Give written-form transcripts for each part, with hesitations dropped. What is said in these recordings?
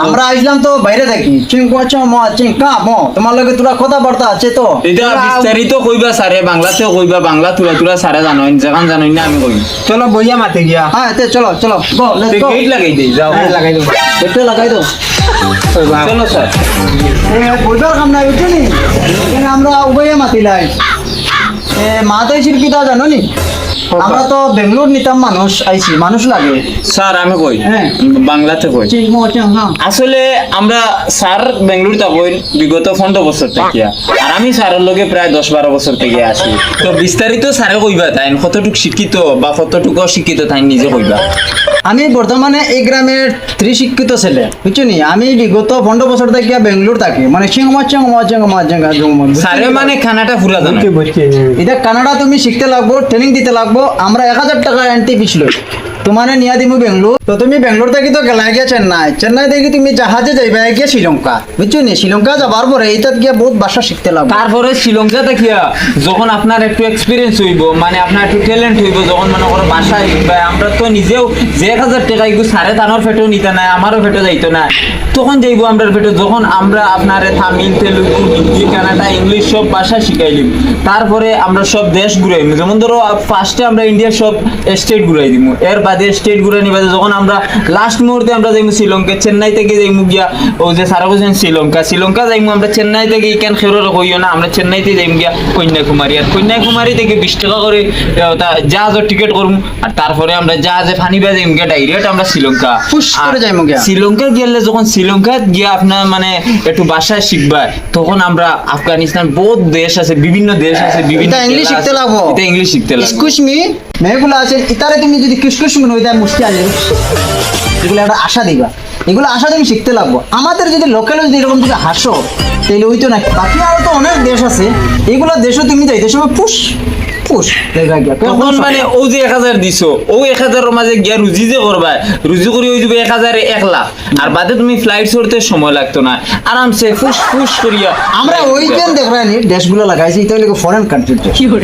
আমরা আইলাম তো বাইরে থাকি তোমার লগে তোরা কথাবার্তা আছে তো বিস্তারিত কইবা সারে বাংলাতেও কইবা বাংলা তুরা তুরা সারে জানোই যেখান জানোই না আমি কই চলো বইয়া মাতে গিয়া হ্যাঁ চলো চলো গেট লাগাই দেই যাও লাগাই দাও গেটটা লাগাই দাও চলো স্যার বইবার কাম নাই বুঝলি আমরা উভয়ে মাতিলাই মাতাই শিল্পীটা জানো নি আমরা তো বেঙ্গলোর নিতাম মানুষ লাগে স্যার আমি কই বাংলাতে কই আসলে আমরা স্যার বেঙ্গলোর থাকই বিগত 15 বছর থেকে আর আমি স্যারের লগে প্রায় 10-12 বছর থেকে আছি তো বিস্তারিত স্যারে কইবা তাই কতটুক শিক্ষিত বা কতটুকু অশিক্ষিত তাই নিজে কইবা আমি বর্তমানে এই গ্রামের ত্রিশিক্ষিত ছেলে বুঝছো নি আমি বিগত 15 বছর থেকে বেঙ্গলোর থাকি মানে স্যারে মানে খানাটা পুরা জানো এটা কানাডা তুমি শিখতে লাগবো ট্রেনিং দিতে লাগবো আমরা 1000 টাকা এন্ট্রি ফিস লই তোমারে নিয়া দিমু বেঙ্গলোর তো তুমি বেঙ্গলোর থেকে তো গেলা গিয়া চেন্নাই থেকে তুমি জাহাজে যাইবা গিয়া শ্রীলঙ্কা বুঝছো নি শ্রীলঙ্কা যাবার পরে এইটাত গিয়া বহুত ভাষা শিখতে লাগবে তারপরে শ্রীলঙ্কা দেখিয়া যখন আপনার একটু এক্সপিরিয়েন্স হইব মানে আপনার একটু ট্যালেন্ট হইব যখন মনে করো ভাষা শিখবে আমরা তো নিজেও যে 1000 টাকা এগুলো সাড়ে তানোর ফেটেও নিতে নাই আমারও ফেটে যাইতো না তখন যাইবো আমরা ফেটে যখন আমরা আপনার তামিল তেলুগু হিন্দি কানাডা ইংলিশ সব ভাষা শিখাইলিম তারপরে আমরা সব দেশ ঘুরাইম যেমন ধরো ফার্স্টে আমরা ইন্ডিয়ার সব স্টেট ঘুরাই দিব এর বাদে স্টেট ঘুরে নিবাদে যখন আমরা লাস্ট মুহূর্তে আমরা যাইমু শ্রীলঙ্কা চেন্নাই থেকে যাইমু গিয়া ও যে সারা বলছেন শ্রীলঙ্কা যাইমু আমরা চেন্নাই থেকে ইকান খেরোর কইও না আমরা চেন্নাইতে যাইমু গিয়া কন্যাকুমারী আর কন্যাকুমারী থেকে 20 টাকা করে জাহাজের টিকিট করবো আর তারপরে আমরা জাহাজে ফানিবা যাইমু গিয়া ডাইরেক্ট আমরা শ্রীলঙ্কা শ্রীলঙ্কা গেলে যখন শ্রীলঙ্কা গিয়া আপনার মানে একটু ভাষা শিখবা তখন আমরা আফগানিস্তান বহুত দেশ আছে বিভিন্ন দেশ আছে বিভিন্ন ইংলিশ শিখতে লাগবো এটা ইংলিশ শিখতে লাগবো এক্সকিউজ মি মেয়েগুলো আছে ইতারে তুমি যদি কিসকিস মনে হইতা মুশকিল আছে এগুলো একটা আশা দিবা এগুলো আশা তুমি শিখতে লাগবো আমাদের যদি লোকাল যদি এরকম যদি হাসো তাহলে হইতো না বাকি আরো তো অনেক দেশ আছে এগুলো দেশও তুমি যাইতে সময় পুশ তখন মানে ও যে 1000 দিছো ও 1000 এর মাঝে গিয়া রুজি যে করবা রুজি করে হই যাবে 1000 এ 1 লাখ আর বাদে তুমি ফ্লাইট চড়তে সময় লাগতো না আরামসে ফুস করিয়া আমরা ওইখান দেখরানি দেশগুলো লাগাইছি এটা হলো ফরেন কান্ট্রি কি করে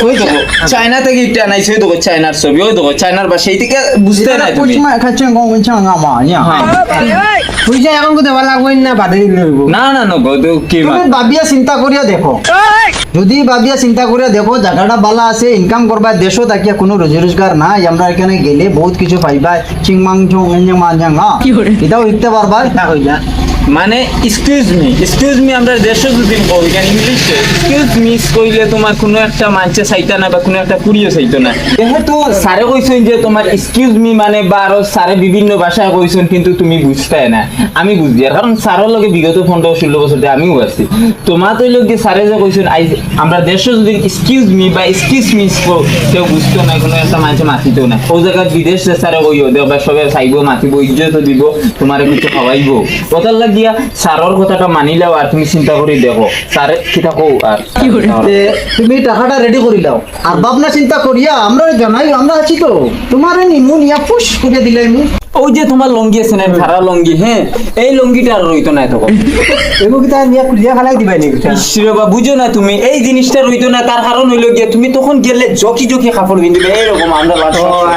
ওই তো চায়না থেকে ইটা নাইছে তো চায়নার ছবি ওই তো চায়নার ভাষা এই থেকে বুঝতে না তুমি খাচ্ছেন কোন চাঙ্গা মা ইয়া তুই যে এখন কোথায় ভালো লাগবে না বাদে লইব না গো তো কি তুমি ভাবিয়া চিন্তা করিয়া দেখো যদি ভাবিয়া চিন্তা করিয়া দেখো জায়গাটা ভালো আছে ইনকাম করবা দেশও তাকিয়া কোনো রোজি রোজগার নাই আমরা এখানে গেলে বহুত কিছু পাইবা চিংমাং চং মাঞ্জাং এটাও শিখতে পারবা তা হইলা মানে এক্সকিউজ মি আমরা দেশে যদি কই কেন ইংলিশে এক্সকিউজ মি কইলে তোমার কোনো একটা মানছে চাইতা না বা কোনো একটা কুড়িও চাইতো না যেহেতু স্যারে কইছেন যে তোমার এক্সকিউজ মি মানে বা আরো স্যারে বিভিন্ন ভাষায় কইছেন কিন্তু তুমি বুঝতে না আমি বুঝি কারণ স্যারের লগে বিগত 15-16 বছর ধরে আমিও আছি তোমার তো লোক যে স্যারে যে কইছেন আমরা দেশে যদি এক্সকিউজ মি বা এক্সকিউজ মি কেউ বুঝতো না কোনো একটা মানছে মাতিতেও না ও জায়গা বিদেশে স্যারে কইও দেও বা সবাই চাইবো মাতিব ইজ্জত দিব তোমার কিছু খাওয়াইবো কথা দিয়া স্যারের কথাটা মানিলাও আর তুমি চিন্তা করে দেখো স্যার কি থাকো আর তুমি টাকাটা রেডি করে দাও আর ভাবনা চিন্তা করিয়া আমরা জানাই আমরা আছি তো তোমার নিমু নিয়া পুশ করে দিলাই মু ওই যে তোমার লঙ্গি আছে না সারা লঙ্গি হ্যাঁ এই লঙ্গিটা আর রইতো না তখন এগো কি তা নিয়া খুলিয়া ফেলাই দিবাই নি বাবা বুঝো না তুমি এই জিনিসটা রইতো না তার কারণ হইলো গিয়ে তুমি তখন গেলে জকি কাপড় কিনবে এইরকম আমরা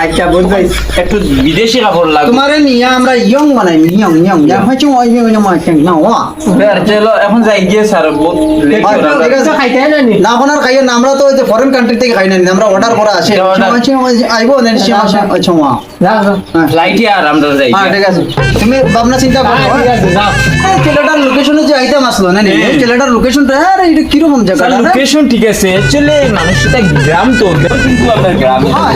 আচ্ছা বুঝবাই একটু বিদেশি কাপড় লাগবে তোমারে নিয়া আমরা ইয়ং বানাই ইয়ং ইয়া হচ্ছে ওই ইয়ং মাছেন না ওয়া চলো এখন যাই গিয়ে স্যার খাইতে না নি না আপনার খাইয়ে না আমরা তো ওই যে ফরেন কান্ট্রি থেকে খাই না আমরা অর্ডার করা আছে আইবো না আচ্ছা ওয়া ফ্লাইটে আর আমরা যাই হ্যাঁ ঠিক আছে তুমি ভাবনা চিন্তা করো ঠিক আছে যাও ছেলেটার লোকেশনে যে আইটেম আসলো না এই ছেলেটার লোকেশনটা আরে এটা কি রকম জায়গা লোকেশন ঠিক আছে অ্যাকচুয়ালি মানুষটা গ্রাম তো কিন্তু আপনার গ্রাম হ্যাঁ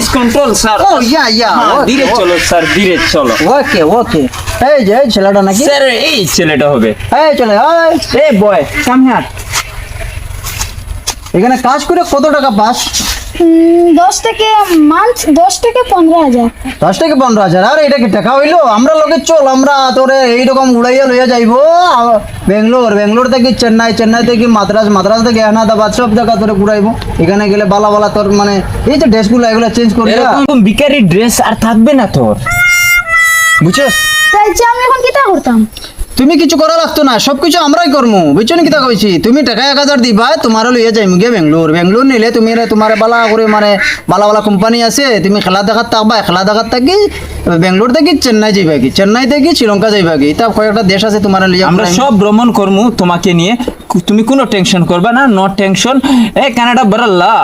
ইস কন্ট্রোল স্যার ও ইয়া ধীরে চলো স্যার ধীরে চলো ওকে এই যে ছেলেটা নাকি স্যার এই ছেলেটা হবে এই চলে এই বয় কাম হিয়ার এখানে কাজ করে কত টাকা পাস 10 থেকে মান্থ 10 থেকে 15,000 10 থেকে 15,000 আর এটা কি টাকা হইলো আমরা লগে চল আমরা তোরে এইরকম উড়াইয়া লইয়া যাইবো বেঙ্গলোর থেকে চেন্নাই থেকে মাদ্রাজ থেকে আহমেদাবাদ সব জায়গা তোরে ঘুরাইবো এখানে গেলে বালা তোর মানে এই যে ড্রেসগুলো এগুলো চেঞ্জ করি এরকম বিকারি ড্রেস আর থাকবে না তোর বুঝছস তাই যে আমি এখন কিটা করতাম তুমি কিছু করা লাগতো না, সবকিছু আমরাই করবো, বুঝছো নি কিতা কইছি? তুমি টাকা 1000 দিবা, তোমারও লইয়া যাইমু গিয়ে বেঙ্গলোর নিলে তুমি তোমার বালা করে মানে বালা বালা কোম্পানি আছে, তুমি খেলা দেখাত থাকবা, খেলা দেখাত থাকি বেঙ্গলোর থেকে চেন্নাই যাইবা কি, চেন্নাই থেকে শ্রীলঙ্কা যাইবা কি, তা কয়েকটা দেশ আছে তোমার লইয়া আমরা সব ভ্রমণ করমু তোমাকে নিয়ে, তুমি কোনো টেনশন করবে না, নো টেনশন। এই কানাডা বারাল্লা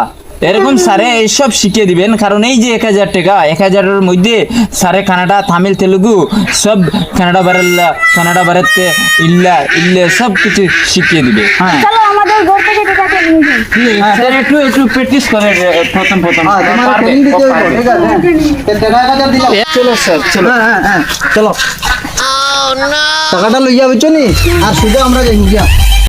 এরকম স্যারে এইসব শিখিয়ে দিবেন, কারণ এই যে 1000 টাকা, 1000-এর মধ্যে স্যারে কানাডা, তামিল, তেলুগু সব কানাডা বারাল্লা, কানাডা বারাতে ইল্লা ইল্লে সব কিছু শিখিয়ে দিবে। হ্যাঁ চলো আমাদের ঘর থেকে টাকাটা নিয়ে যাই। স্যার একটু প্র্যাকটিস করে প্রথম হ্যাঁ, তোমার পারবে। training দিতে হইবো, ঠিক আছে? টাকা 1000 দিলাম। চলো স্যার চলো। হ্যাঁ, চলো টাকাটা লইয়া বুঝছো নি, আর শুধু আমরা যাইমু গিয়া।